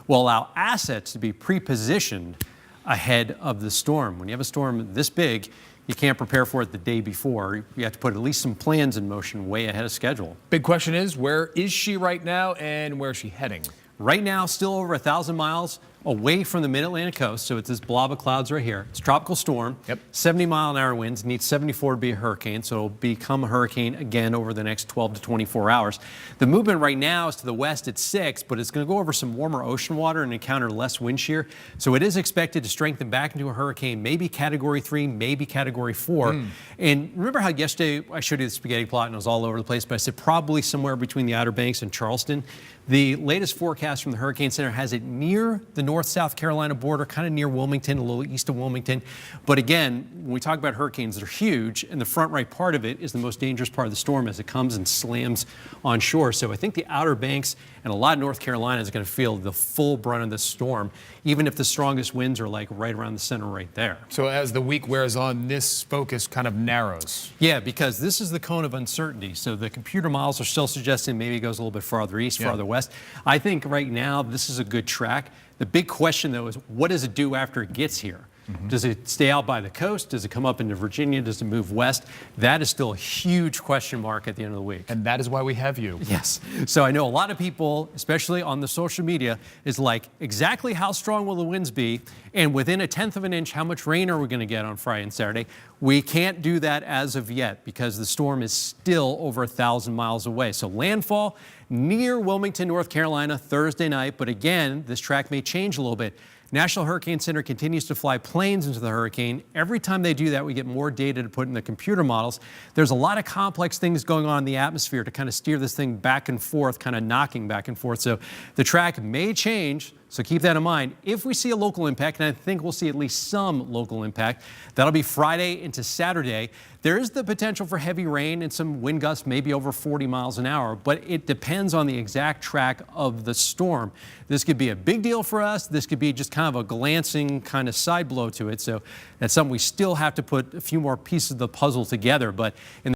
will allow assets to be pre-positioned ahead of the storm. When you have a storm this big, you can't prepare for it the day before. You have to put at least some plans in motion way ahead of schedule. Big question is, where is she right now and where is she heading? Right now, still over 1,000 miles away from the mid-Atlantic coast, so it's this blob of clouds right here. It's a tropical storm. Yep. 70-mile-an-hour winds, needs 74 to be a hurricane, so it'll become a hurricane again over the next 12 to 24 hours. The movement right now is to the west at 6, but it's going to go over some warmer ocean water and encounter less wind shear, so it is expected to strengthen back into a hurricane, maybe Category 3, maybe Category 4. And remember how yesterday I showed you the spaghetti plot and it was all over the place, but I said probably somewhere between the Outer Banks and Charleston. The latest forecast from the Hurricane Center has it near the North-South Carolina border, kind of near Wilmington, a little east of Wilmington. But again, when we talk about hurricanes, they're huge, and the front right part of it is the most dangerous part of the storm as it comes and slams on shore. So I think the Outer Banks and a lot of North Carolina is going to feel the full brunt of this storm, even if the strongest winds are like right around the center right there. So as the week wears on, this focus kind of narrows. Yeah, because this is the cone of uncertainty. So the computer models are still suggesting maybe it goes a little bit farther east, farther west. I think right now this is a good track. The big question, though, is what does it do after it gets here? Does it stay out by the coast? Does it come up into Virginia? Does it move west? That is still a huge question mark at the end of the week. And that is why we have you. Yes. So I know a lot of people, especially on the social media, is like, exactly how strong will the winds be? And within 1/10 of an inch, how much rain are we going to get on Friday and Saturday? We can't do that as of yet because the storm is still over 1,000 miles away. So landfall near Wilmington, North Carolina, Thursday night. But again, this track may change a little bit. National Hurricane Center continues to fly planes into the hurricane. Every time they do that, we get more data to put in the computer models. There's a lot of complex things going on in the atmosphere to kind of steer this thing back and forth, kind of knocking back and forth. So the track may change. So keep that in mind. If we see a local impact, and I think we'll see at least some local impact, that'll be Friday into Saturday. There is the potential for heavy rain and some wind gusts, maybe over 40 miles an hour, but it depends on the exact track of the storm. This could be a big deal for us. This could be just kind of a glancing kind of side blow to it. So that's something we still have to put a few more pieces of the puzzle together. But in